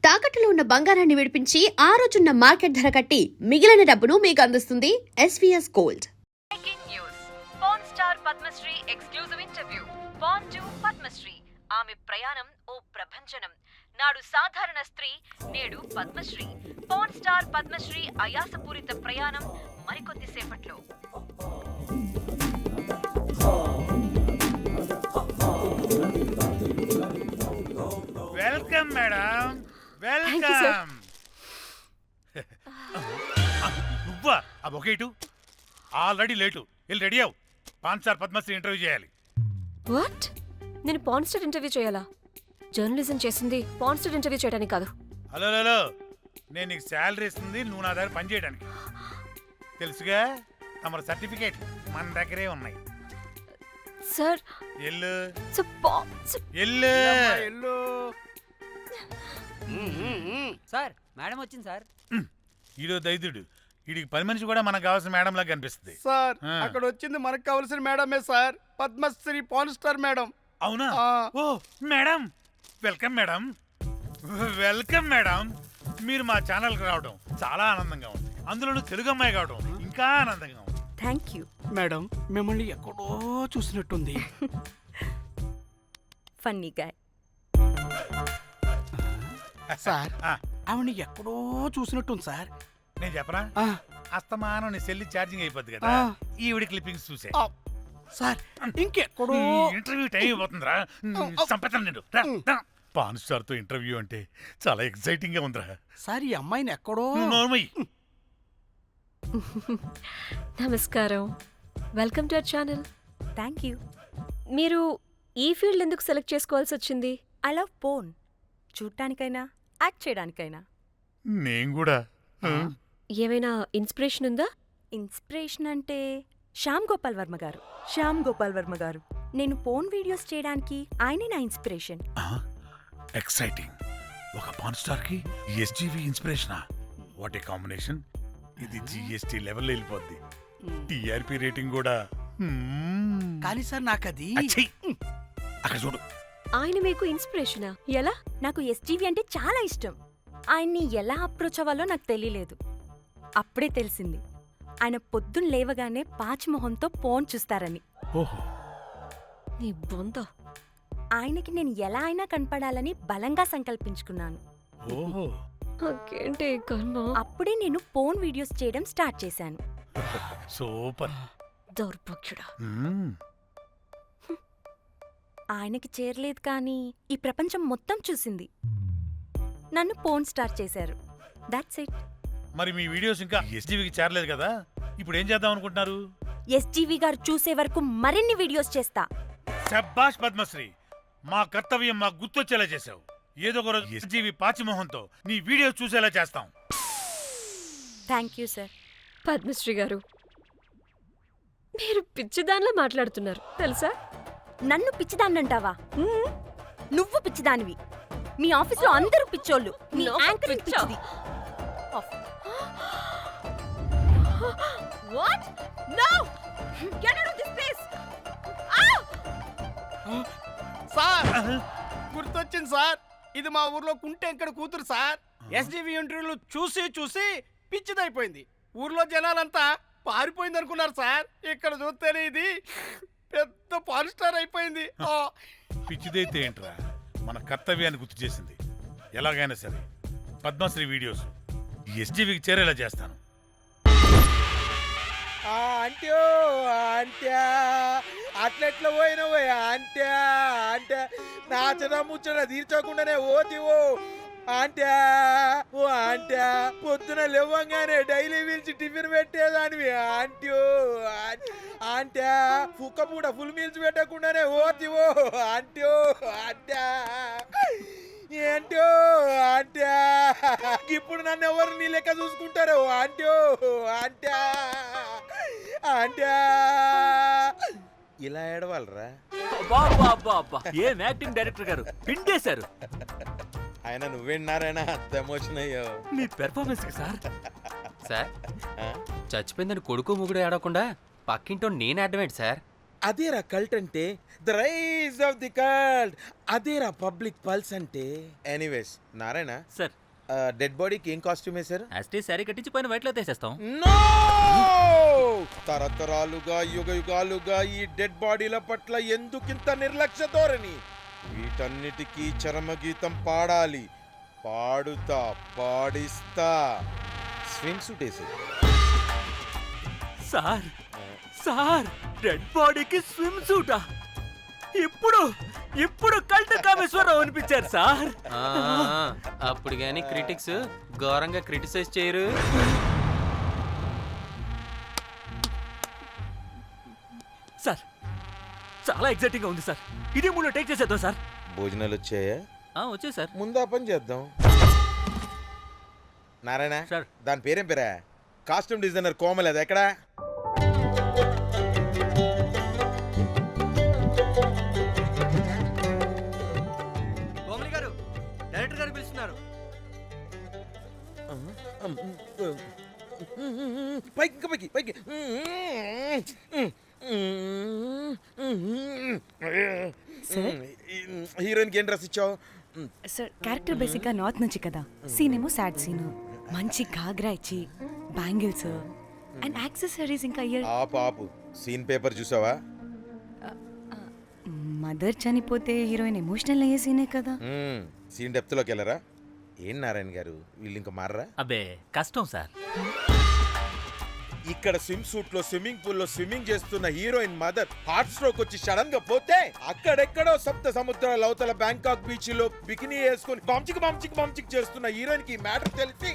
తాకట్టులో ఉన్న బంగారాన్ని విడిపించి ఆ రోజున్న మార్కెట్ ధర కట్టి మిగిలిన డబ్బును మీకు అందిస్తుంది SVS Gold. Breaking news. Pan star Padmashri exclusive interview. Pan to Padmashri. ఆమె ప్రయాణం ఓ ప్రభంజనం. నాడు సాధారణ స్త్రీ, నేడు పద్మశ్రీ. పాన్ స్టార్ పద్మశ్రీ అయాసపూరిత ప్రయాణం మరికొద్ది సేపట్లో. Welcome madam, welcome. నువ్వా ఆ బొకేటు? Already late. వెళ్ళి రెడీ అవు. పాన్ స్టార్ పద్మశ్రీ ఇంటర్వ్యూ చేయాలి. వాట్? నేను పాన్ స్టార్ ఇంటర్వ్యూ చేయాలా? జర్నలిజం చేసింది పాన్ స్టార్ ఇంటర్వ్యూ చేయడానికి కాదు. హలో హలో, నేను నీకు శాలరీ ఇస్తుంది నువ్వు నా దగ్గర పని చేయడానికి. తెలుసుగా, తమ సర్టిఫికేట్ మన దగ్గరే ఉన్నాయి. సార్ ఎల్లు ఎల్లు. సార్ మేడం వచ్చింది సార్. ఈడో దైదుడు. వీడికి పని మనిషి కూడా మనకు కావాల్సిన మేడం లాగా కనిపిస్తుంది సార్ అక్కడ వచ్చింది మనకు కావాల్సిన మేడమే sir, Padmashri pan star madam. అవునా? ఓ madam, welcome madam, welcome madam. మీరు మా ఛానల్కి రావడం చాలా ఆనందంగా ఉంది. అందులోనూ తెలుగు అమ్మాయి కావడం ఇంకా ఆనందంగా ఉంది. Thank you. మేడం మిమ్మల్ని ఎక్కడో చూసినట్టుంది. Funny guy. సార్ ఆవిడ ఎక్కడో చూసినట్టుంది సార్. నేను చెప్పనా, అస్తమానం నీ సెల్లి ఛార్జింగ్ అయిపోద్ది కదా, ఈవిడి క్లిప్పింగ్స్ చూసే. సార్ ఇంకెక్కడో ఇంటర్వ్యూ టైం అయిపోతుందిరా. సంపేతం నేను. పాన్ స్టార్ తో ఇంటర్వ్యూ అంటే చాలా ఎక్సైటింగ్ గా ఉందిరా. సార్ ఈ అమ్మాయిని ఎక్కడో. నోర్మయ్యి. నమస్కారం, welcome to our channel. Thank you. మీరు ఈ ఫీల్డ్ ఎందుకు సెలెక్ట్ చేసుకోవాల్సి వచ్చింది? I love porn. చూడటానికైనా యాక్ట్ చేయడానికైనా. నేను కూడా. ఏమైనా ఇన్స్పిరేషన్ ఉందా? ఇన్స్పిరేషన్ అంటే శ్యామ్ గోపాల్ వర్మ గారు. నేను పోన్ వీడియోస్ చేయడానికి ఆయనే నా ఇన్స్పిరేషన్. ఎక్సైటింగ్. ఒక పాన్ స్టార్ కి ఎస్జీవి ఇన్స్పిరేషనా? What a combination. ఇది జిఎస్టీ లెవెల్ వెళ్ళిపోద్ది. టిఆర్పి రేటింగ్ కూడా. కానీ సార్ నాకు అది అక్కడ చూడు. ఆయన మీకు ఇన్స్పిరేషనా? ఎలా? నాకు ఎస్జీవి అంటే చాలా ఇష్టం. ఆయన్ని ఎలా అప్రోచ్ అవ్వాలో నాకు తెలియలేదు. అప్పుడే తెలిసింది ఆయన పొద్దున్న లేవగానే పాచిమొహంతో పోన్ చూస్తారని. ఓహో. నీ బొంద. ఆయనకి నేను ఎలా అయినా కనపడాలని బలంగా సంకల్పించుకున్నాను. ఓహో. నాకేంటి కర్మ? అప్పుడే నేను పోన్ వీడియోస్ చేయడం స్టార్ట్ చేశాను. సూపర్. దౌర్భాగ్యుడా. ఆయనకి చేరలేదు కానీ ఈ ప్రపంచం మొత్తం చూసింది. నన్ను పోన్ స్టార్ చేశారు. That's it. మరి మీ వీడియోస్ ఇంకా ఎస్జీవికి చేరలేదు కదా, ఇప్పుడు ఏం చేద్దాం అనుకుంటున్నారు? ఎస్జీవి గారు చూసే వరకు మరిన్ని వీడియోస్ చేస్తా. శబ్బాష్ పద్మశ్రీ, మా కర్తవ్యం మాకు గుర్తొచ్చేలా చేశావు. ఏదో ఒక రోజు ఎస్జీవి పాచిమోహంతో నీ వీడియో చూసేలా చేస్తాం. Thank you sir. పద్మశ్రీ గారు, మీరు పిచ్చిదానిలా మాట్లాడుతున్నారు తెలుసా? నన్ను పిచ్చిదాన్నంటావా? నువ్వు పిచ్చిదానివి. మీ ఆఫీసులో అందరూ పిచ్చోళ్ళు. నీ యాంకరింగ్ పిచ్చిది. What? No! Get out of this place! Sir గుర్తొచ్చింది సార్, ఇది మా ఊర్లో కుంటెంకడ కూతురు సార్. ఎస్జీవి ఇంటర్వ్యూలు చూసి చూసి పిచ్చిదైపోయింది. ఊర్లో జనాలంతా పారిపోయింది అనుకున్నారు సార్. ఇక్కడ చూస్తేనే ఇది పెద్ద పాన్ స్టార్ అయిపోయింది. పిచ్చిదైతే ఏంట్రా, మన కర్తవ్యాన్ని గుర్తు చేసింది. ఎలాగైనా సరే పద్మశ్రీ వీడియోస్ ఎస్జీవికి చేరేలా చేస్తాను. అంట్యో అంట్యా అట్లెట్లా పోయినవో అంట్యా అంటే నాచన ముచ్చట తీర్చకుండానే ఓతివో అంట్యా. ఓ అంట్యా, పొద్దున లేవంగానే డైలీ పిలిచి టిఫిన్ పెట్టేదానివి అంట్యో. అంట్యా, కుక్క పూట ఫుల్ మీల్స్ పెట్టకుండానే ఓతివో అంట్యో. అంట్యా ఏంటో అంట్యా, ఇప్పుడు నన్ను ఎవరు నీ లెక్క చూసుకుంటారు అంట్యో. అంట్యా అంట్యా ఇలా ఏడవాలరా? ఏం యాక్టింగ్ డైరెక్టర్ గారు పిండేశారు. ఆయన నువ్వేనారాయణ అంత ఎమోషన్ అయ్యో మీ పెర్ఫార్మెన్స్ సార్. సార్ చచ్చిపోయిందని కొడుకు ముగుడు ఏడవకుండా పక్కింటో నేను అడ్డమేంటి సార్? అదేరా కల్ట్ అంటే, the rise of the cult. అదేరా పబ్లిక్ పల్స్ అంటే. ఎనీవేస్ నారాయణ, సార్ డెడ్ బాడీకి ఏం కాస్ట్యూమ్ వేశారు? యాస్టీ శారీ కట్టించి పైన వైట్లో తీసేస్తాం. నో! తరతరాలుగా యుగ యుగాలుగా ఈ డెడ్ బాడీల పట్ల ఎందుకింత నిర్లక్ష్య ధోరణి? వీటన్నిటికీ చరమగీతం పాడాలి. పాడుతా, పాడిస్తా. స్విమ్ సూట్ వేసి. సార్ సార్ డెడ్ బాడీకి స్విమ్ సూటా? ఇప్పుడు కల్ట్ కామేశ్వరరావు అనిపించారు సార్. అప్పుడు గాని క్రిటిక్స్ ఘోరంగా క్రిటిసైజ్ చేయరు. సార్ చాలా ఎగ్జైటింగ్ గా ఉంది సార్. ఇదే మూడు టేక్ చేసేద్దాం సార్. భోజనాలు వచ్చాయా? వచ్చే సార్. ముందు ఆ పని చేద్దాం. నారాయణ సార్. దాని పేరేం పేరా? కాస్ట్యూమ్ డిజైనర్ కోమల్, అది ఎక్కడా? కోమలి గారు, డైరెక్టర్ గారు పిలుస్తున్నారు. పైకి ఇంకా పైకి పైకి. హీరోయిన్కి ఏం డ్రెస్ ఇచ్చావు? సార్ క్యారెక్టర్ బేసిక్గా నార్త్ నుంచి కదా, సీన్ ఏమో సాడ్ సీను. మంచి ఘాగ్రా ఇచ్చి బ్యాంగిల్స్ అండ్ యాక్సెసరీస్ ఇంకా ఇయర్. ఆపు సీన్ పేపర్ చూసావా? మదర్ చనిపోతే హీరోయిన్ ఎమోషనల్ అయ్యే సీనే కదా. సీన్ డెప్త్లోకి వెళ్ళరా? ఏం నారాయణ గారు, వీళ్ళు ఇంకా మారరా? అబ్బే కష్టం సార్. ఇక్కడ స్విమ్ సూట్ లో స్విమ్మింగ్ పూల్ లో స్విమ్మింగ్ చేస్తున్న హీరోయిన్ మదర్ హార్ట్ స్ట్రోక్ వచ్చి సడన్ గా పోతే, అక్కడెక్కడో సప్త సముద్రాల అవతల బ్యాంకాక్ బీచ్ లో బికినీ వేసుకుని బంచిక్ చేస్తున్న హీరోయిన్ కి మ్యాటర్ తెలిసి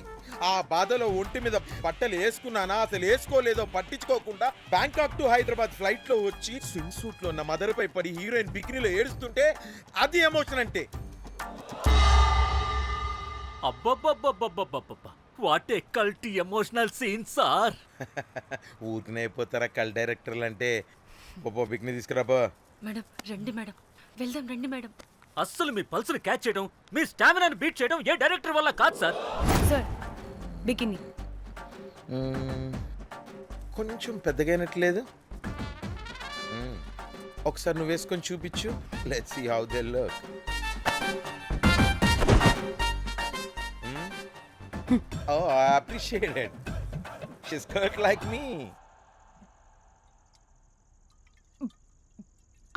ఆ బాధలో ఒంటి మీద బట్టలు వేసుకున్నానా అసలు వేసుకోలేదో పట్టించుకోకుండా బ్యాంకాక్ టు హైదరాబాద్ ఫ్లైట్ లో వచ్చి స్విమ్ సూట్ లో ఉన్న మదర్ పై పడి హీరోయిన్ బికినీలో ఏడుస్తుంటే అది ఎమోషన్ అంటే. అబ్బబ్బబ్బబ్బబ్బబ్బబ్బ what a cult emotional scene sir. ఊరికనే అయిపోతారా కల్ డైరెక్టర్లు అంటే? బొబ్బో బికినీ తీసుకురాబో. మేడం రండి మేడం, వెళ్దాం రండి మేడం. అస్సలు మీ పల్స్ని క్యాచ్ చేయడం, మీ స్టామినాని బీట్ చేయడం ఏ డైరెక్టర్ వల్ల కాదు సార్. సార్ బికినీ కొంచెం పెద్దగైనట్లేదు. ఒకసారి నువ్వు వేసుకొని చూపించు. Let's see how they look. Oh, I appreciate it. She's cut like me.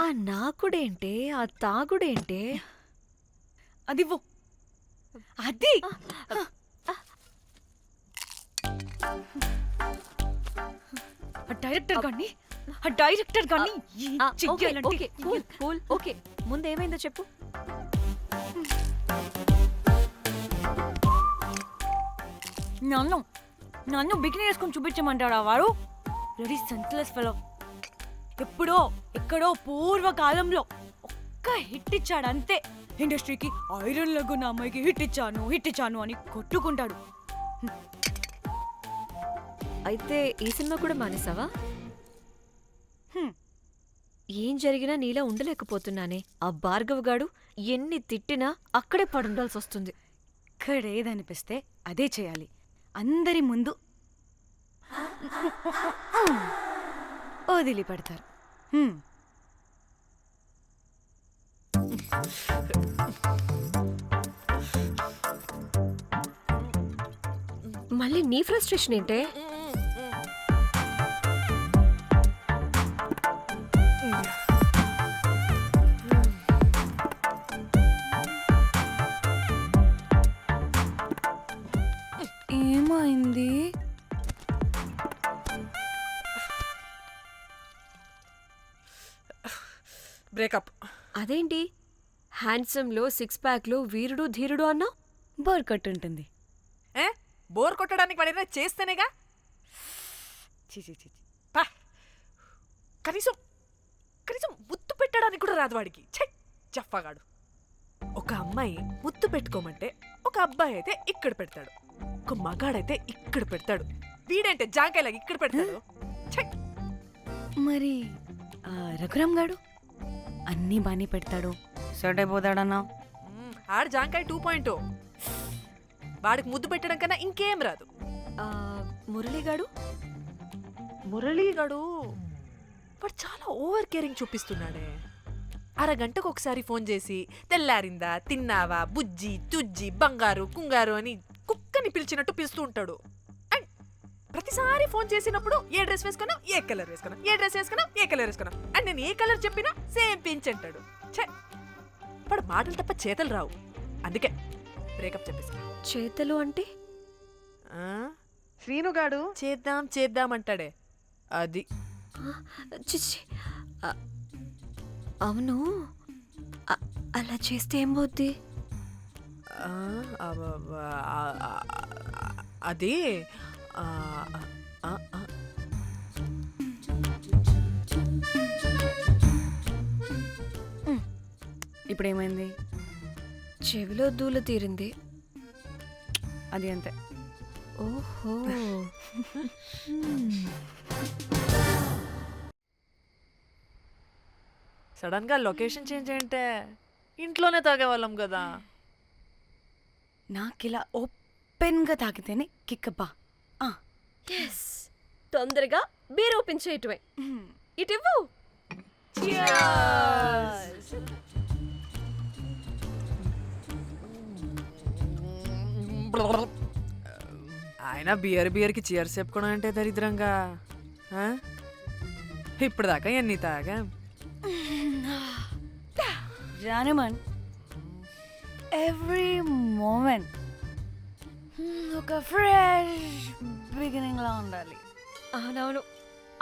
ఆ నాకుడేంటే, ఆ తాగుడేంటే? అది అది డైరెక్టర్ గాని ఓకే ముందు ఏమైందో చెప్పు. నన్ను బికినీ వేసుకొని చూపించమంటాడా వాడు? Ready senseless fellow. ఎప్పుడో ఎక్కడో పూర్వకాలంలో ఒక్క హిట్ ఇచ్చాడు అంతే. ఇండస్ట్రీకి ఐరన్ లగున్న అమ్మాయికి హిట్ ఇచ్చాను అని కొట్టుకుంటాడు. అయితే ఈ సినిమా కూడా మానేసావా? ఏం జరిగినా నీలా ఉండలేకపోతున్నానే. ఆ భార్గవ్ గాడు ఎన్ని తిట్టినా అక్కడే పడుండాల్సి వస్తుంది. ఇక్కడేదనిపిస్తే అదే చేయాలి. అందరి ముందు వదిలిపెడతారు. మళ్ళీ నీ ఫ్రస్ట్రేషన్ ఏంటే? ఏమైంది? బ్రేకప్. అదేంటి హ్యాండ్సమ్ లో సిక్స్ ప్యాక్ లో వీరుడు ధీరుడు అన్నా? బోర్ కొట్టుంటుంది. బోర్ కొట్టడానికి వాడైనా చేస్తేనేగా. పా, కనీసం ముద్దు పెట్టడానికి కూడా రాదు వాడికి. జఫాగాడు. ఒక అమ్మాయి ముద్దు పెట్టుకోమంటే ఒక అబ్బాయి అయితే ఇక్కడ పెడతాడు, ఒక మగాడైతే ఇక్కడ పెడతాడు. వీడంటే జాంకాయలాగా ఇక్కడ పెడతాడు. మరి రఘురామ్ గాడు అన్నీ బానే పెడతాడు, సెట్ అయిపోతాడన్నా. ఆడ జాంకాయ 2.0. వాడికి ముద్దు పెట్టడం కన్నా ఇంకేం రాదు. మురళీగాడు మురళీగాడు వాడు చాలా ఓవర్ కేరింగ్ చూపిస్తున్నాడే. అరగంటకు ఒకసారి ఫోన్ చేసి తెల్లారిందా, తిన్నావా, బుజ్జి తుజ్జి, బంగారు కుంగారు అని కుక్కని పిలిచినట్టు పిలుస్తూ ఉంటాడు. అండ్ ప్రతిసారి ఫోన్ చేసినప్పుడు ఏ డ్రెస్ వేసుకున్నావు, ఏ కలర్ వేసుకున్నావు, ఏ డ్రెస్ వేసుకున్నావు, ఏ కలర్ వేసుకున్నావు, అండ్ నేను ఏ కలర్ చెప్పినా సేమ్ పించ్ అంటాడు. ఛే, వాడు మాటలు తప్ప చేతలు రావు. అందుకే బ్రేకప్ చెప్పేసి. చేతలు అంటే శ్రీనుగాడు చేద్దాం చేద్దాం అంటాడే అది. చిచ్చి అవును, అలా చేస్తే ఏం పోద్ది? అది ఇప్పుడేమైంది? చెవిలో దూల తీరింది. అది అంతే. ఓహో. సడన్ గా లొకేషన్ చేంజ్ అంటే ఇంట్లోనే తాగేవాళ్ళం కదా. నాకిలా ఓపెన్గా తాగితేనే కిక్కబ్బా. ఎస్, తొందరగా బీర్ ఓపెన్ చేయటమే. ఇటివ్వు. ఆయన బియర్కి చీర్స్ చెప్పుకోవడం అంటే దరిద్రంగా. ఇప్పుడు దాకా ఎన్ని తాగా. జానమన్, ఎవ్రీ మూమెంట్ ఒక ఫ్రెష్ బిగినింగ్ లా ఉండాలి. అవునవును,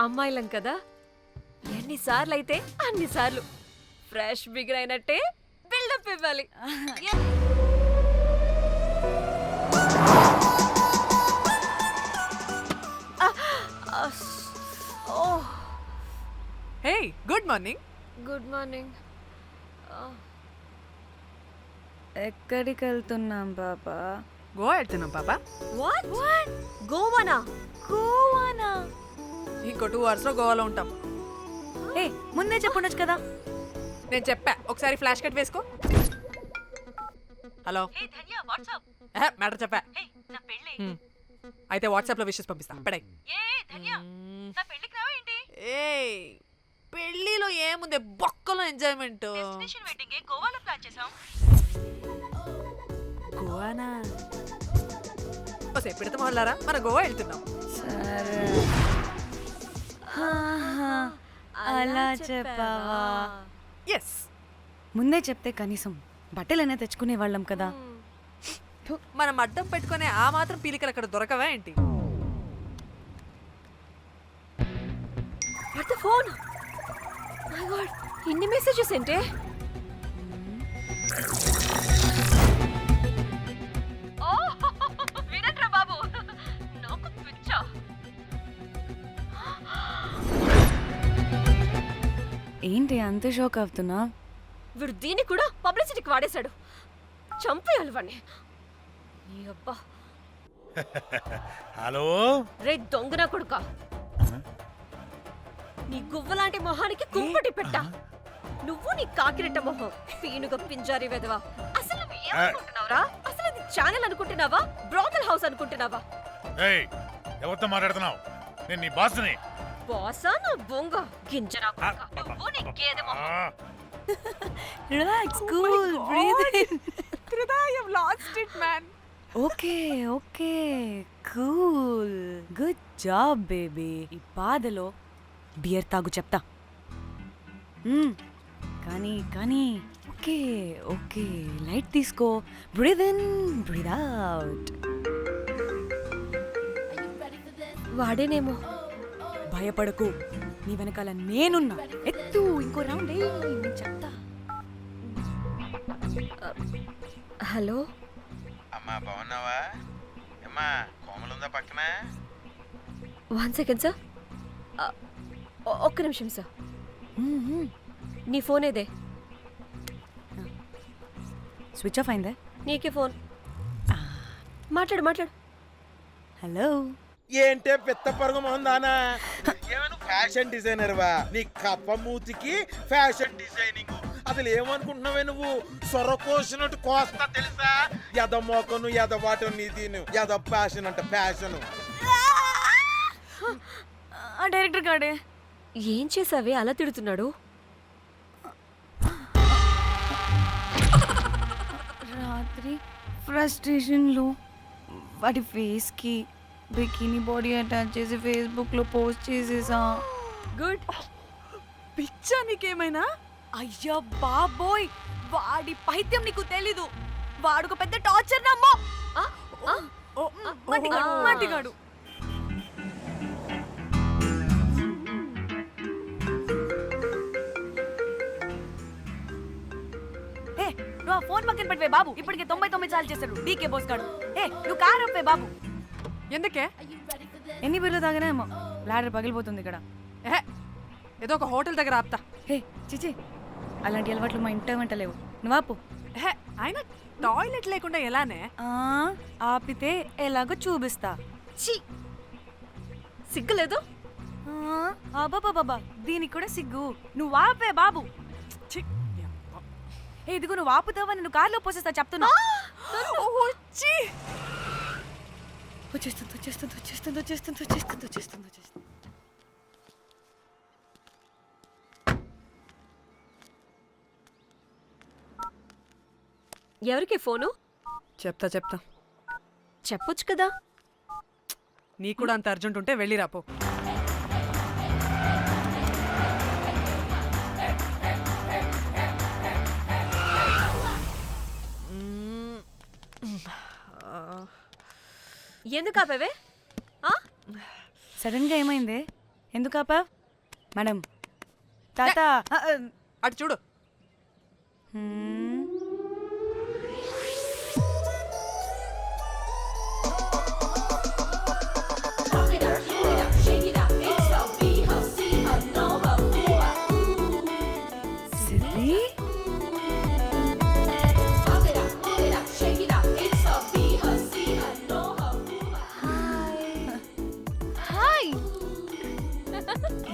అమ్మాయిలం కదా, ఎన్నిసార్లు అయితే అన్నిసార్లు ఫ్రెష్ బిగర్ అయినట్టే బిల్డప్ ఇవ్వాలి. హే, గుడ్ మార్నింగ్. Good morning. ఎక్కడికి వెళ్తున్నాం పాపా? గోవా వెళ్తున్నాం పాపా. వాట్? గోవానా? గోవానా? ఇంకో 2 hours లో గోవాలో ఉంటాం. ఏ, ముందే చెప్పుండొచ్చు కదా. నేను చెప్పా, ఒకసారి ఫ్లాష్ కట్ వేసుకో. హలో, మ్యాటర్ చెప్పా. అయితే వాట్సాప్ లో విషెస్ పంపిస్తా. పడాయి. ఏ పెళ్లిలో ఏముంది, బొక్కలో ఎంజాయ్మెంట్. గోవానా? ఓసే పెడతాం వాళ్ళారా, మన గోవా వెళ్తున్నాం. సరే, అలా చెప్పావా? ఎస్, ముందే చెప్తే కనీసం బట్టలైనా తెచ్చుకునే వాళ్ళం కదా. మనం అడ్డం పెట్టుకునే ఆ మాత్రం పీలికలు అక్కడ దొరకవా ఏంటి? What the phone? My God, ఇన్ని మెసేజెస్ ఏంటే? వినట్రా బాబు, నాకు పిచ్చా. ఏంటి అంత షోక్ అవుతున్నా? వీడు దీన్ని కూడా పబ్లిసిటీకి వాడేశాడు. చంపేయాలి వాడిని. నీ అబ్బా. హలో, రే దొంగనా కొడుకా, నీ గువ్వలాంటి మొహానికి కుంపటి పెట్ట. నువ్వు నీ కాకిరెట్ట మొహం, పీనుగ పింజారి వెదవా. అసలు నువ్వు ఏమనుకుంటున్నావురా? అసలు ఇది ఛానల్ అనుకుంటున్నావా, బ్రోకల్ హౌస్ అనుకుంటున్నావా? ఏయ్, ఎవరితో మాట్లాడుతున్నావు? నేను నీ బాస్ని. బాసా నా బొంగ గింజరా కొడుకా. నువ్వు నీ గేదె మొహం. Relax, cool, breathe in. I have lost it, man. Okay okay, cool, good job baby. ఈ బాధలో బియర్ తాగు చెప్తా. కానీ కానీ ఓకే ఓకే, లైట్ తీసుకో. Breathe in, breathe out. వాడేనేమో. భయపడకు, నీ వెనకాల నేనున్నా. ఎత్తు, ఇంకో రౌండ్ నేను చెప్తా. హలో అమ్మా, బాగున్నావా? అమ్మా, కోమలుందా పక్కన? 1 second సార్. ఒక్క నిమిషం సార్. నీ ఫోన్ ఏదే? స్విచ్ ఆఫ్ అయిందే. నీకే ఫోన్. మాట్లాడు మాట్లాడు. హలో, ఏంటే పెద్ద పరుగు మొహందానా? ఏమను ఫ్యాషన్ డిజైనర్ వా? నీ కప్ప మూతికి ఫ్యాషన్ డిజైనింగ్. అసలు ఏమనుకుంటున్నావే నువ్వు? సొరకోసినట్టు కోస్తా తెలుసా? ఎద మోకను, ఎద వాటను, నీ దీని ఎద ఫ్యాషన్ అంట ఫ్యాషన్. ఆ డైరెక్టర్ గాడే ఏం చేసావే అలా తిడుతున్నాడు? రాత్రి ఫ్రస్ట్రేషన్లో వాడి ఫేస్కి బికినీ బాడీ అటాచ్ చేసి ఫేస్బుక్లో పోస్ట్ చేసేసా. గుడ్. పిచ్చా నీకేమైనా? అయ్యా బాబోయ్, వాడి పైత్యం నీకు తెలీదు. వాడు ఒక పెద్ద టార్చర్ నమ్మో. మట్టిగాడు. నువ్వు ఆ ఫోన్ పక్కన పెట్టవే బాబు. ఇప్పటికే 99 సార్లు చేశాడు డీకే బోస్ గాడు. నువ్వు కారు అప్పే బాబు. ఎందుకే? ఎన్ని బిర్లు తాగినాయేమో లాడర్ పగిలిపోతుంది ఇక్కడ. ఏదో ఒక హోటల్ దగ్గర ఆపుతా. చిచి, అలాంటి అలవాట్లు మా ఇంట వెంట లేవు. నువ్వు ఆపు. ఆయన టాయిలెట్ లేకుండా ఎలానే? ఆపితే ఎలాగో చూపిస్తా. ఛీ, సిగ్గులేదు? బాబా దీనికి కూడా సిగ్గు. నువ్వు ఆపే బాబు. ఇదిగో నువ్వు ఆపుతావా నేను కార్లో పోసేస్తా చెప్తున్నా. వచ్చేస్తుంది. ఎవరికి ఫోను? చెప్తా చెప్పొచ్చు కదా. నీకు కూడా అంత అర్జెంట్ ఉంటే వెళ్ళి రాపో. ఎందుకు ఆపేవే? సడన్ గా ఏమైంది? ఎందుకు ఆపా? మేడం తాత అటు చూడు.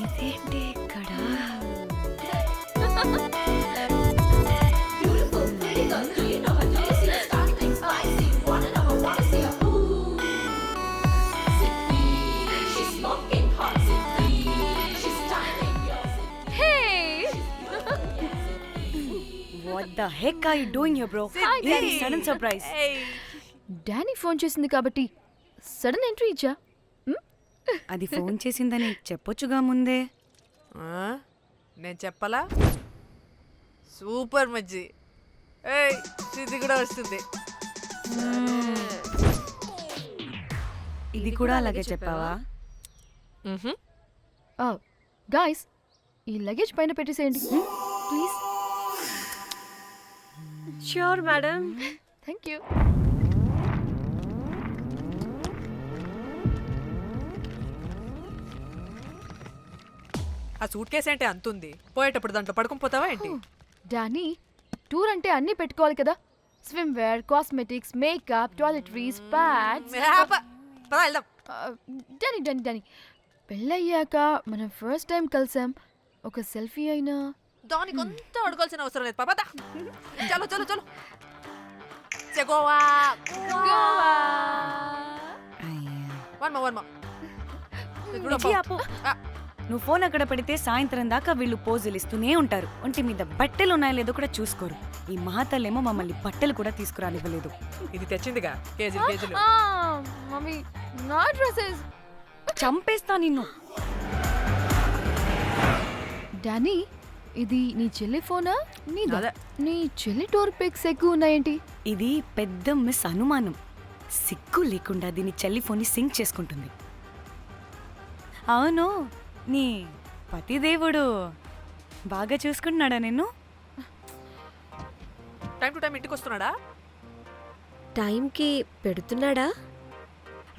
ఇదేంటి ఇక్కడ? What the heck are you doing here, bro? This is sudden surprise. Danny phone చేసింది కాబట్టి సడన్ ఎంట్రీ ఇచ్చా. అది ఫోన్ చేసిందని చెప్పొచ్చుగా ముందే. నేను చెప్పలా? సూపర్ మజ్జి. ఇది కూడా వస్తుంది. ఇది కూడా అలాగే చెప్పావా? గాయ్స్, ఈ లగేజ్ పైన పెట్టేసేయండి please. Sure madam. Thank you. ఆ సూట్ కేసు అంటే అంతుంది. పోయేటప్పుడు దాంట్లో పడుకుని పోతావా ఏంటి? డానీ, టూర్ అంటే అన్నీ పెట్టుకోవాలి కదా. Swimwear, cosmetics, makeup, toiletries, pads. Danny పెళ్ళయ్యాక మనం ఫస్ట్ టైం కలిసాం. ఒక సెల్ఫీ అయినా దానికి అంత అడగాల్సిన అవసరం లేదు పాపా. చలో చలో చలో. గోవా వర్మ. నువ్వు ఫోన్ అక్కడ పెడితే సాయంత్రం దాకా వీళ్ళు పోజులు ఇస్తూనే ఉంటారు. ఒంటి మీద బట్టలు ఉన్నాయో లేదో కూడా చూసుకోరు. ఈ మహాతల్లేమో మమ్మల్ని బట్టలు కూడా తీసుకురానివ్వలేదు. ఇది తెచ్చిందిగా కేజీలు. మమ్మీ, నా డ్రెస్సెస్. చంపేస్తా నిన్ను. డానీ, ఇది నీ చెల్లి ఫోనా? అదే. నీ చెల్లి టూర్ పిక్స్ ఎక్కువ ఉన్నాయేంటి? ఇది పెద్ద మిస్ అనుమానం. సిగ్గు లేకుండా దీని చెల్లి ఫోన్ని సింక్ చేసుకుంటుంది. అవును, నీ పతిదేవుడు బాగా చూసుకుంటున్నాడా నిన్ను? టైం టు టైం ఇంటికి వస్తున్నాడా? టైంకి పెడుతున్నాడా?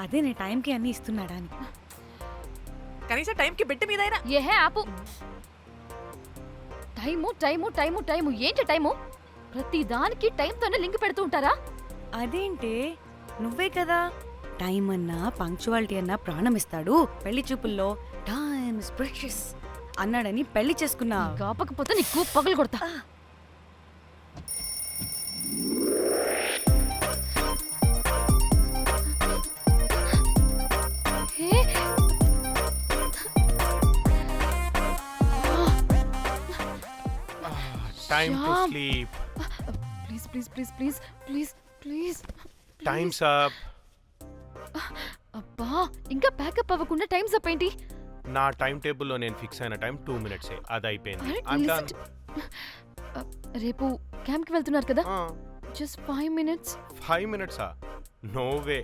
అదే నీ టైంకి అన్నీ ఇస్తున్నాడా అని. కనీసం టైంకి బిడ్డ మీదైనా. ఏహే ఆపు. టైము ఏంటి టైము? ప్రతి దానికి టైంతోనే లింక్ పెడుతూ ఉంటారా? అదేంటే, నువ్వే కదా టైం అన్నా పంక్చువాలిటీ అన్నా ప్రాణం ఇస్తాడు, పెళ్లి చూపుల్లో టైమ్ ఇస్ ప్రెషియస్ అన్నాడని పెళ్లి చేసుకున్నా. కాపకపోతే నీకు పగలు కొడతా. Time to Shyam. sleep. Please please please please please please Time's up. అబ్బా ఇంకా ప్యాకప్ అవ్వకుండా టైమ్స్ అప్ ఏంటి? నా టైం టేబుల్లో నేను ఫిక్స్ అయిన టైం 2 minutes అది అయిపోయింది. అరే, I'm listen done. రేపు క్యాంప్కి వెళ్తున్నారు కదా, just 5 minutes. 5 minutes no way.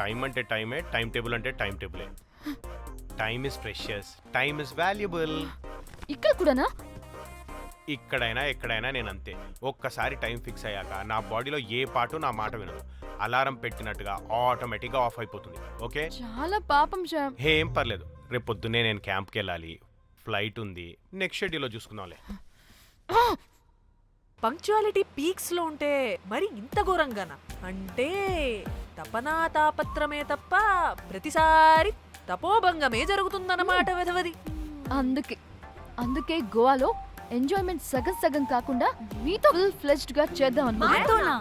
Time అంటే టైమే, టైం టేబుల్ అంటే టైం టేబులే. Time is precious, time is valuable. ఇక్కడ కూడానా? ఇక్కడైనా ఎక్కడైనా నేను అంతే. ఒక్కసారి టైం ఫిక్స్ అయ్యాక నా బాడీలో ఏ పార్టు నా మాట వినదు. అలారం పెట్టినట్టుగా ఆటోమేటిక్గా ఆఫ్ అయిపోతుంది. ఓకే, చాలా పాపం శ్యామ్. ఏం పర్లేదు. రేపు పొద్దున్నే నేను క్యాంప్కి వెళ్ళాలి, ఫ్లైట్ ఉంది. నెక్స్ట్ షెడ్యూల్లో చూసుకుందాంలే. పంక్చువాలిటీ పీక్స్ లో ఉంటే మరి ఇంత ఘోరంగానా? అంటే తపనా తాపత్రమే తప్ప ప్రతిసారి తపోభంగమే జరుగుతుందన్నమాట వెధవది. అందుకే గోవాలో ఎంజాయ్మెంట్ సగం సగం కాకుండా మీతో ఫుల్ ఫ్లెజ్డ్ గా చేద్దాం అనుకున్నా.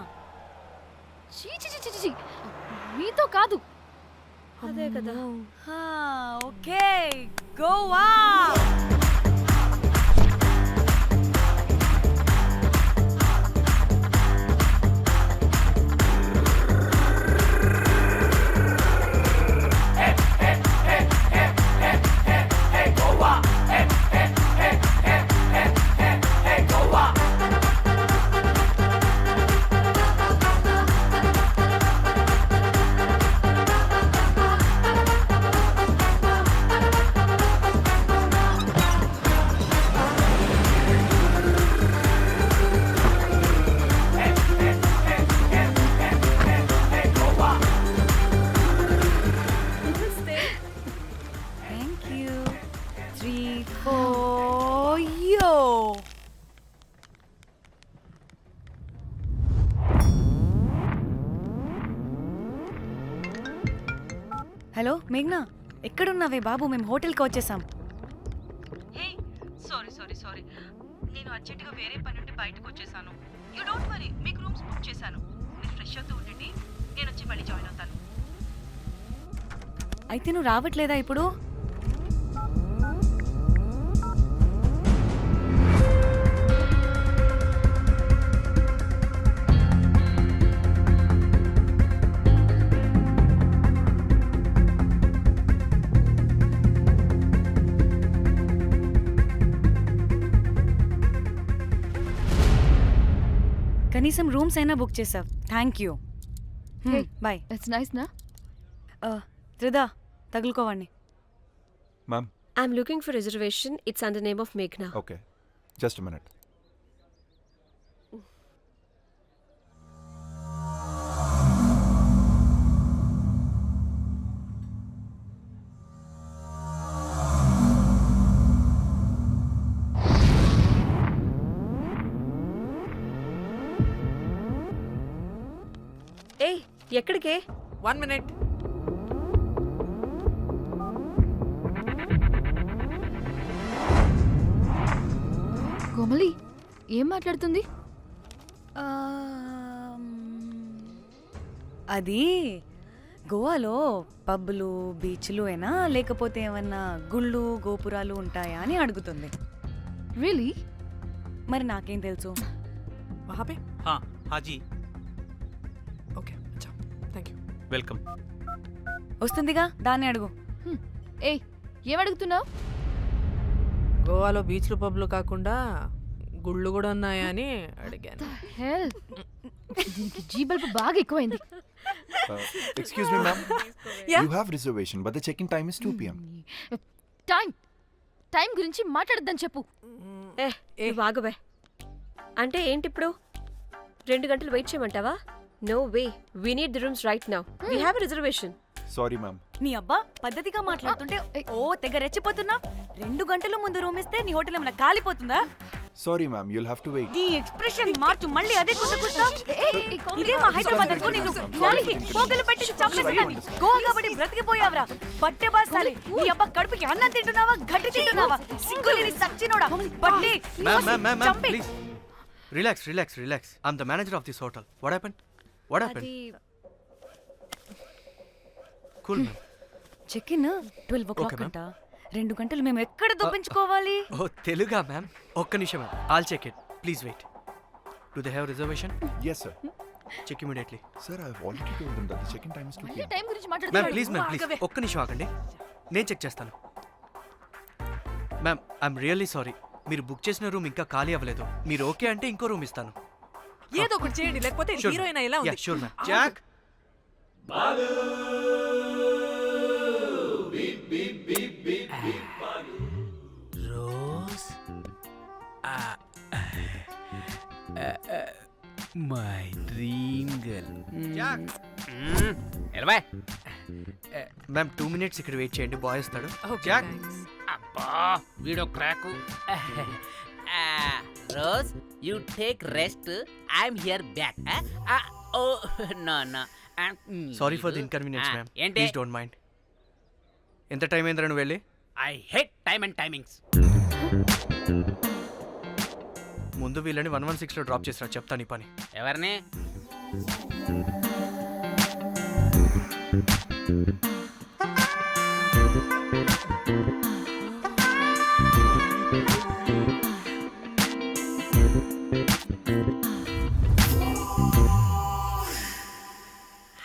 చీ చీ చీ చీ, చీ మీతో కాదు. అదే కదా. ఓకే గోవా. హలో మేఘ్నా, ఎక్కడున్నావే బాబు? మేము హోటల్కి వచ్చేసాం. సారీ నేను అర్జెంటుగా వేరే పని నుండి బయటకు వచ్చేసాను. యూ డోంట్ వరీ, మీకు రూమ్స్ బుక్ చేశాను. మీరు ఫ్రెష్ అవుతూ ఉండండి, నేను వచ్చి మళ్ళీ జాయిన్ అవుతాను. అయితే నువ్వు రావట్లేదా ఇప్పుడు? కనీసం రూమ్స్ అయినా బుక్ చేసావు. Thank you. Bye. It's nice నా. త్రిదా తగులుకోవండి. Ma'am. I'm looking for reservation. It's under name of Meghna. Okay. Just a minute. ఏ ఎక్కడికే? 1 minute. కోమలి ఏం మాట్లాడుతుంది? అది గోవాలో పబ్బులు బీచ్లు అయినా లేకపోతే ఏమన్నా గుళ్ళు గోపురాలు ఉంటాయా అని అడుగుతుంది. రియలీ? మరి నాకేం తెలుసు? वहाँ पे? हाँ जी, ओके, अच्छा, थैंक यू. వెల్కమ్. వస్తుందిగా, దాన్ని అడుగు. ఏ ఏం అడుగుతున్నావు? గోవాలో బీచ్లు పబ్లు కాకుండా గుళ్ళు కూడా ఉన్నాయా అని అడిగాను. హెల్, దీనికి జీ బల్బ్ బాగా ఎక్కువైంది. Excuse me, ma'am. You have reservation, but the check-in time is 2 p.m. Time గురించి మాట్లాడద్దని చెప్పు. ఏ బాగుబే. అంటే ఏంటి ఇప్పుడు 2 గంటలు వెయిట్ చేయమంటావా? No way, we need the rooms right now. We have a reservation. Sorry, ma'am. నీ అబ్బా పద్ధతిగా మాట్లాడుతుంటే ఓ తెగ రెచ్చిపోతున్నా. 2 గంటల ముందు రూమ్ ఇస్తే నీ హోటల్ ఏమైనా కాలిపోతుందా? Sorry, ma'am. You'll have to wait. నీ ఎక్స్ప్రెషన్ మార్చు, మళ్ళీ అదే కుట్టుకుంటా. ఇదే మా హైదరాబాద్ అనుకో. నేను నాలికి పోగలు పెట్టి చంపేస్తాను. గోవా కాబట్టి బ్రతికిపోయావరా బట్టే బాసాలి. నీ అబ్బా కడుపుకి అన్నం తింటున్నావా, గడ్డి తింటున్నావా? సిగ్గులేని సచ్చినోడా బట్టే. Ma'am, please. Relax. I'm the manager of this hotel. What happened? Cool, ma'am. Check in 12 o'clock Okay, ma'am. అంట. 2 గంటలు మేము ఎక్కడ దొప్పించుకోవాలి? ఓ తెలుగా మ్యామ్? ఒక్క నిమిషం ma'am, all check it. Please wait do they have reservation? Yes, sir. Check immediately. Sir, I've already told them that the check-in time is 2 p.m. Time గురించి ma'am మాట్లాడుతున్నాడు. Please ఒక్క నిమిషం ఆగండి, నేను చెక్ చేస్తాను. మ్యామ్ ఐఎమ్ రియల్లీ సారీ, మీరు book చేసిన room ఇంకా ఖాళీ అవ్వలేదు. మీరు ఓకే అంటే ఇంకో రూమ్ ఇస్తాను. ఏదో ఒకటి చేయండి, లేకపోతే హీరోయిన్ ఎలా ఉంది? Sure ma'am. Jack Rose my dream girl. Jack ఎలవా మ్యామ్ 2 minutes ఇక్కడ వెయిట్ చేయండి, బాయ్ వస్తాడు. Okay, Jack thanks. అబ్బా వీడో crack. Rose you take rest, I'm here back. Oh no no sorry for the inconvenience ma'am, ఏంటి? Please don't mind. ఎంత time అయిందిరా నువ్వు వెళ్ళి? I hate time and timings. ముందు వీళ్ళని 116లో డ్రాప్ చేసినా, చెప్తాను ఈ పని. ఎవరిని?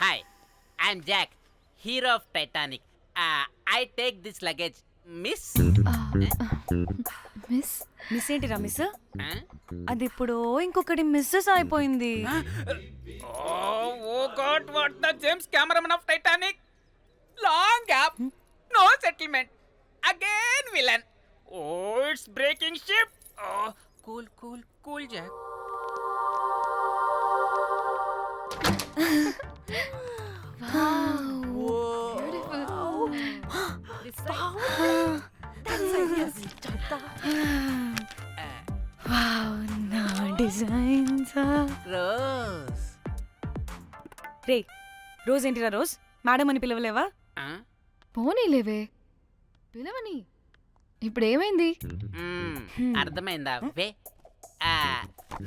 Hi, I'm Jack, hero of Titanic. I take this luggage miss. Miss miss ఏంటిరా మిస్? అది ఇప్పుడు ఇంకొకటి మిస్సెస్ అయిపోయింది. Oh God, what the James cameraman of Titanic. Long gap, no settlement, again villain. Oh it's breaking ship. Cool cool cool Jack. నా designs. Rose రే Rose ఏంటిరా Rose? Madam అని పిలవలేవా? పోనీలేవే పిలవని. ఇప్పుడు ఏమైంది? అర్థమైందా? వే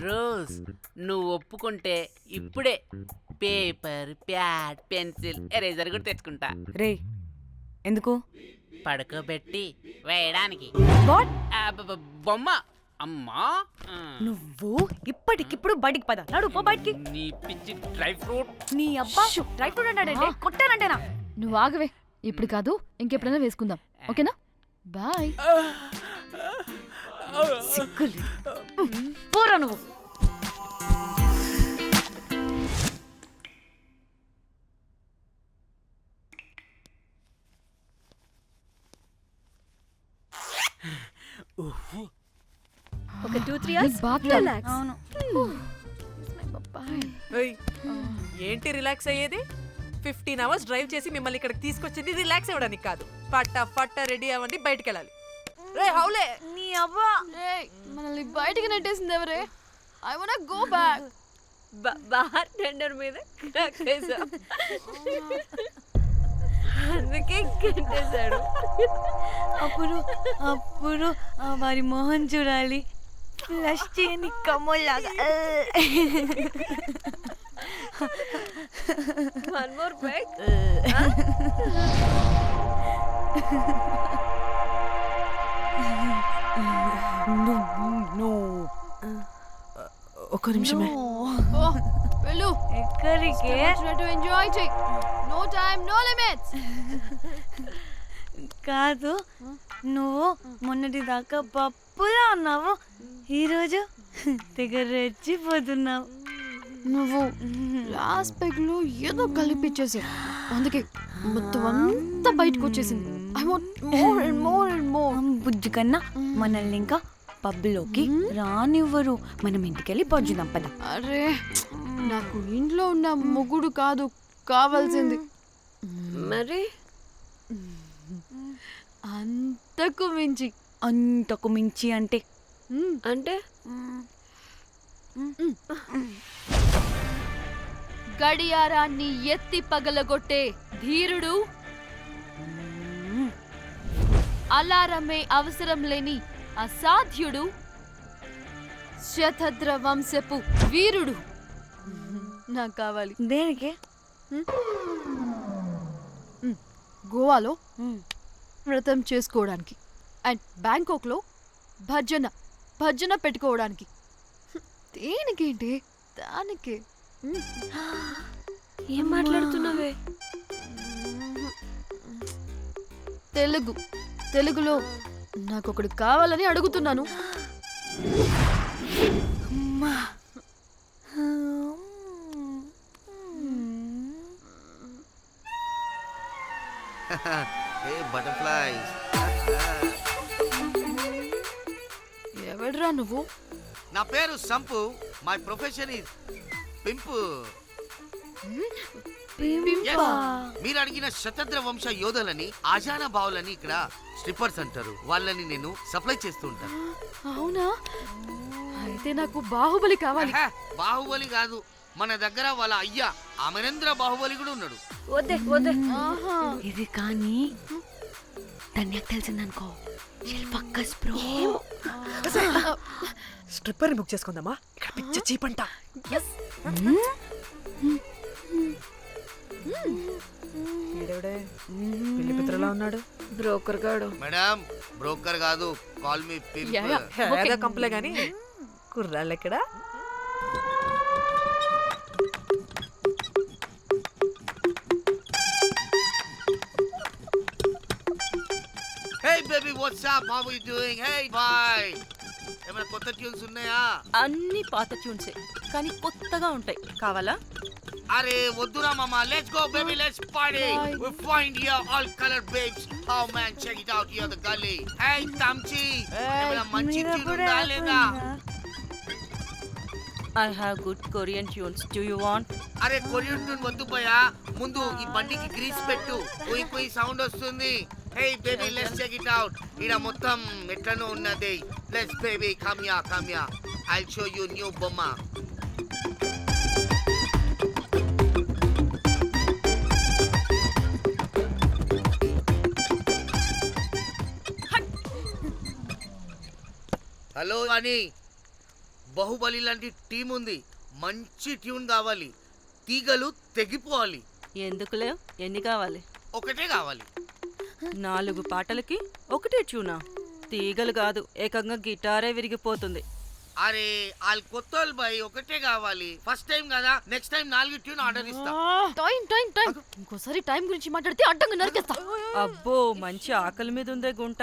రోజ్, నువ్వు ఒప్పుకుంటే ఇప్పుడే పేపర్, ప్యాడ్, పెన్సిల్, ఎరేజర్ కూడా తెచ్చుకుంటా. రే ఎందుకు? పడుకోబెట్టి వేయడానికి. వాట్? బొమ్మ. అమ్మా, నువ్వు ఇప్పటికిప్పుడు బయటికి పద. నడు పో బయటికి. నీ పిచ్చి డ్రై ఫ్రూట్. నీ అబ్బా డ్రై ఫ్రూట్ అంటాడంటే కొట్టానంటేనా? నువ్వు ఆగవే, ఇప్పుడు కాదు ఇంకెప్పుడైనా వేసుకుందాం, ఓకేనా? బాయ్. సిగ్గులు పోరా నువ్వు. ఒక 2-3 hours relax. అవును. ఏయ్, ఏంటి రిలాక్స్ అయ్యేది? 15 hours డ్రైవ్ చేసి మిమ్మల్ని ఇక్కడికి తీసుకొచ్చింది రిలాక్స్ అవ్వడానికి కాదు. ఫట్ట రెడీ అవ్వండి, బయటికి వెళ్ళాలి. రే హౌలే, నీ అబ్బా మనల్ని బయటికి నెట్టేసింది ఎవరే? I want go back. Bar tender మీద crack వేసా. అందుకే కట్టేశాడు. అప్పుడు వారి మొహం చూడాలి, ఫ్లష్ చేయని కమ్మలాగా. One more pack. ఒక్క నిమిషమే. వెళ్ళు, ఎక్కడికే? ఎంజాయ్ చెయ్. No time no limits. కాదు, నువ్వు మొన్నటి దాకా పప్పులా ఉన్నావు, ఈరోజు తెగ రెచ్చిపోతున్నావు. నువ్వు లాస్ట్ పెగ్ లో ఏదో కలిపిచ్చేసి, అందుకే మొత్తం అంతా బయటకు వచ్చేసింది. I want more and more and more. బుజ్జి కన్నా మనల్ని ఇంకా పబ్లోకి రానివ్వరు. మనం ఇంటికెళ్ళి పొంచుదాం పద. అరే, నాకు ఇంట్లో ఉన్న మొగుడు కాదు కావాల్సింది. మరి అంతకు మించి. అంతకు మించి అంటే అంటే గడియారాన్ని ఎత్తి పగలగొట్టే ధీరుడు, అలారమే అవసరం లేని అసాధ్యుడు, శతద్ర వంశపు వీరుడు నాకు కావాలి. దేనికి? గోవాలో వ్రతం చేసుకోవడానికి అండ్ బ్యాంకాక్లో భజన పెట్టుకోవడానికి. దేనికేంటి దానికి ఏం మాట్లాడుతున్నావే? తెలుగులో నాకొకడు కావాలని అడుగుతున్నాను. బటర్ఫ్లైస్. ఎవడ్రా నువ్వు? నా పేరు Sampu. My profession is pimp. Yes. మీరు అడిగిన శతద్ర వంశ యోధులని ఆజానా బావులని ఇక్కడ స్ట్రిప్పర్స్ అంటారు. వాళ్ళని నేను సప్లై చేస్తూ ఉంటాను. అవునా? అయితే నాకు బాహుబలి కావాలి. బాహుబలి కాదు, మన దగ్గర వాళ్ళ అయ్యా అమరేంద్ర బాహుబలి కూడా ఉన్నాడు. వద్దే వద్దే. ఇది కానీ ధన్యకు తెలిసిందనుకో శిల్పక్కస్ బ్రో. స్ట్రిప్పర్ బుక్ చేసుకుందామా? ఇక్కడ పిచ్చ చీపంట. ఈడెవడే పెళ్లి పిత్రలా ఉన్నాడు? బ్రోకర్ గాడు. మేడం బ్రోకర్ కాదు, కాల్ మీ పింప్. ఏదో కంపలే గాని కుర్రాళ్ళు ఎక్కడ? Hey baby, what's up? How are you doing? Hey bye. ఏమైనా కొత్త ట్యూన్స్ ఉన్నాయా? అన్ని పాత ట్యూన్సే కానీ కొత్తగా ఉంటాయి. కావాలా? అరే వద్దురా మామ. Let's go baby, let's party. We find here all color babes. Oh man, check it out here the gully. Hey Tamchi, ఏమైనా మంచి ట్యూన్ ఉందా లేదా? I have good Korean tunes. Do you want? అరే కొరియన్ ట్యూన్ వద్దు పోయా, ముందు ఈ బండికి గ్రీస్ పెట్టు. కుయ్ కుయ్ సౌండ్ వస్తుంది. Hey baby, let's check it out. ఇడ మొత్తం ఎట్లనో ఉన్నది. Let's baby, come here. I'll show you new బొమ్మ. హలో అని బాహుబలి లాంటి టీం ఉంది. మంచి ట్యూన్ కావాలి. తీగలు తెగిపోవాలి. ఎందుకులే, ఎన్ని కావాలి? ఒకటే కావాలి. 4 పాటలకి ఒకటే ట్యూనా? తీగలు కాదు, ఏకంగా గిటారే విరిగిపోతుంది. అరే వాళ్ళు కొత్త వాళ్ళు బై, ఒకటే కావాలి. ఫస్ట్ టైం కదా, నెక్స్ట్ టైం 4 ట్యూన్ ఆర్డర్ ఇస్తా. టైం ఇంకోసారి టైం గురించి మాట్లాడితే అడ్డంగా నరికేస్తా. అబ్బో, మంచి ఆకలి మీద ఉందే గుంట.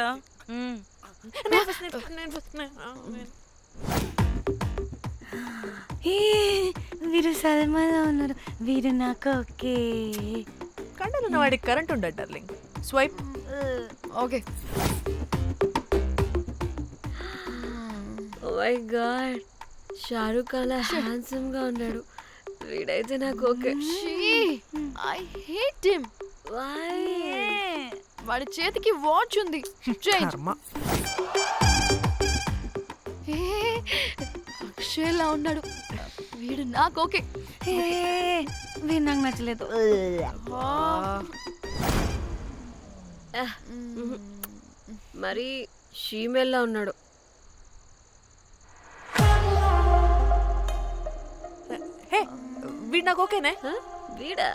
వీరు సల్మాలో ఉన్నారు. వీరు నాకు ఓకే. కండలున్న వాడికి కరెంట్ ఉండదు darling. Swipe. Okay. Oh my god, Shahrukh అలా హ్యాండ్సమ్ గా ఉన్నాడు. వీడైతే నాకు okay. I hate him. Why? వాడి చేతికి వాచ్ ఉంది. అక్షయ్లా ఉన్నాడు. వీడు నాకు ఓకే. వీడు నాకు నచ్చలేదు. మరి షీమేల్లా ఉన్నాడు. వీడు నాకు ఓకేనే. వీడా?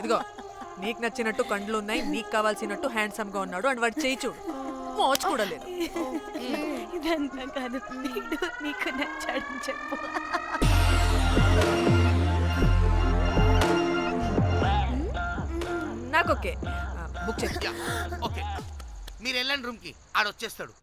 ఇదిగో, నీకు నచ్చినట్టు కండ్లు ఉన్నాయి, నీకు కావాల్సినట్టు హ్యాండ్సమ్ గా ఉన్నాడు. అండ్ వాడు చేయి చూడు, మోచు కూడా లేదు. ఇదంతా కాదు, వీడు నీకు నచ్చాడని చెప్పు. నాకు ఓకే. బుక్ చేస్తా. ఓకే, మీరు వెళ్ళండి రూమ్ కి, ఆడొచ్చేస్తాడు.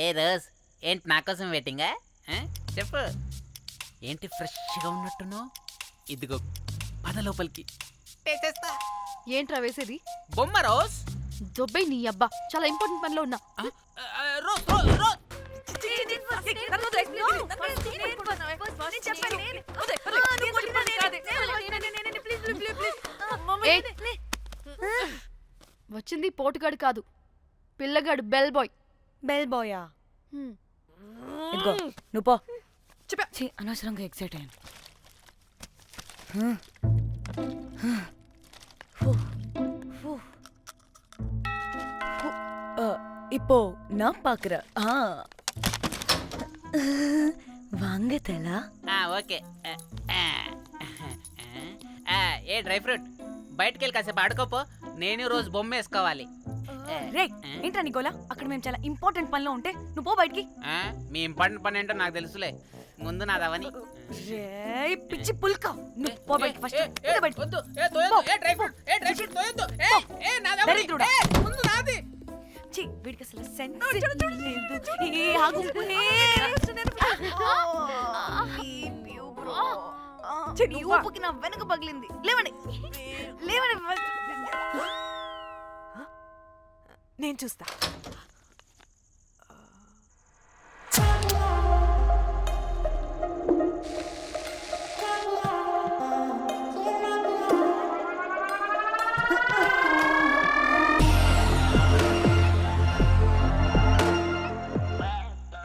ఏ రోజ్, ఏంటి నా కోసం వెయిటింగా? చెప్పు, ఏంటి ఫ్రెష్గా ఉన్నట్టున్నావు? ఇదిగో పద లోపలికి. ఏంట్రా వేసేది? బొమ్మ రోజ్. దొబ్బై నీ అబ్బా, చాలా ఇంపార్టెంట్ పనిలో ఉన్నా. రోజ్ రోజ్ రోజ్ వచ్చింది పోటుగాడు కాదు, పిల్లగాడు బెల్ బాయ్. బెల్ బాయా? ఇదిగో నువ్వు పో. చెప్పా అనవసరంగా ఎక్సైట్ అయ్యాను. இப்போ நான் பாக்குறேன். வாங்க தலா. ఓకే. ఏ డ్రై ఫ్రూట్ బయటకు వెళ్ళి కాసేపు ఆడుకోపో, నేను రోజు బొమ్మ వేసుకోవాలి. రే ఏంట్రా నికోలా, అక్కడ మేము చాలా ఇంపార్టెంట్ పనిలో ఉంటే నువ్వు పో బయటికి. మీ ఇంపార్టెంట్ పని ఏంటో నాకు తెలుసులే, ముందు నాదవని. రే పిచ్చి పుల్క, నువ్వు పో బయటికి ఫస్ట్. వద్దు, డ్రై ఫ్రూట్ తోయొద్దు. దరిద్రుడా. ముందు నాది. ఛీ, వీడికి అసలు సెన్స్ లేదు. ఏ ఆగు. నీ ఊపుకి నా వెనక పగిలింది. లేవండి లేవండి. నేను చూస్తా.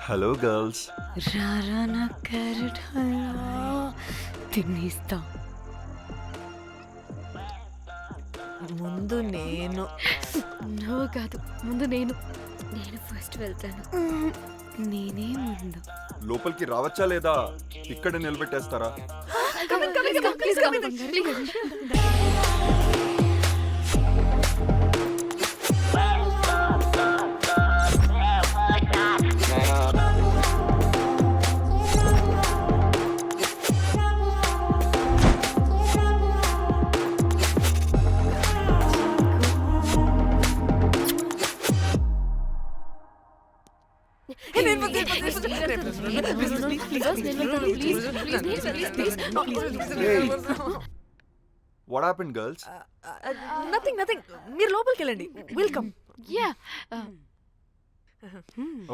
Hello girls. రారా నా క్యారెట్ హల్వా తినేస్తా. ముందు నేను. నువ్వు కాదు, ముందు నేను. నేను ఫస్ట్ వెళ్తాను. నేనే ముందు. లోపలికి రావచ్చా లేదా ఇక్కడ నిలబెట్టేస్తారా? What happened, girls? Nothing nothing. మీరు లోపలికి వెళ్ళండి. వెల్కమ్. యా.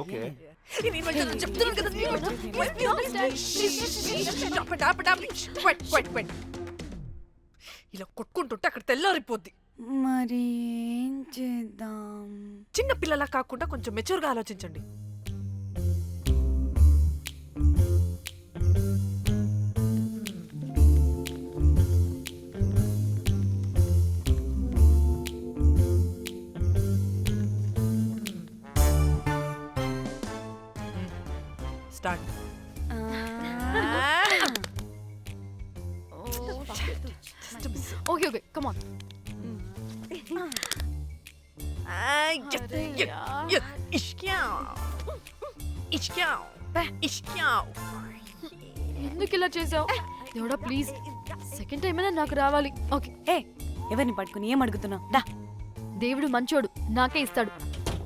Okay. చెప్తున్నాను కదా. ఇలా కొట్టుకుంటుంటే అక్కడ తెల్లారిపోద్ది. మరి ఏం చేద్దాం? చిన్న పిల్లలా కాకుండా కొంచెం మెచ్యూర్గా ఆలోచించండి. Start. Okay okay, come on. ఎందుకు ఇలా చేసావు? దేవుడా ప్లీజ్, సెకండ్ టైం అయినా నాకు రావాలి. ఓకే. ఏ ఎవరిని పట్టుకుని ఏం అడుగుతున్నావు? దా. దేవుడు మంచోడు, నాకే ఇస్తాడు.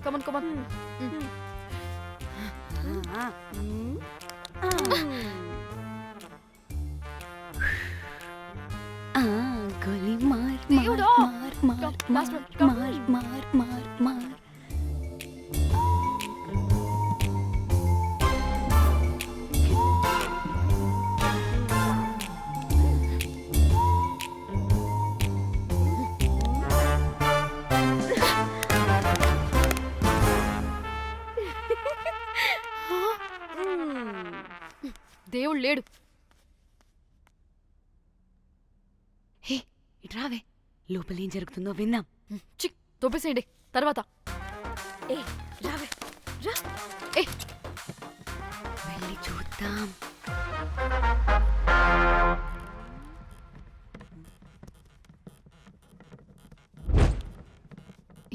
Come on come on. గోలీ మార్ దేవుడా. మార్ మార్ మార్ మార్ మార్ మార్. దేవుడు లేడు. హే ఇటు రావే, లోపల ఏం జరుగుతుందో విందాం. చిక్ తోపేసేయండి తర్వాత. ఏ రావే రా. ఏ వెళ్ళి చూద్దాం.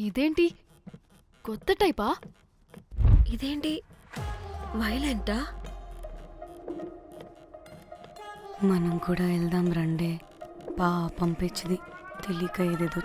ఇదేంటి కొత్త టైపా? ఇదేంటి వైలెంటా? మనం కూడా వెళ్దాం రండే. పాపం పిచ్చిది తెలియక ఏదేదో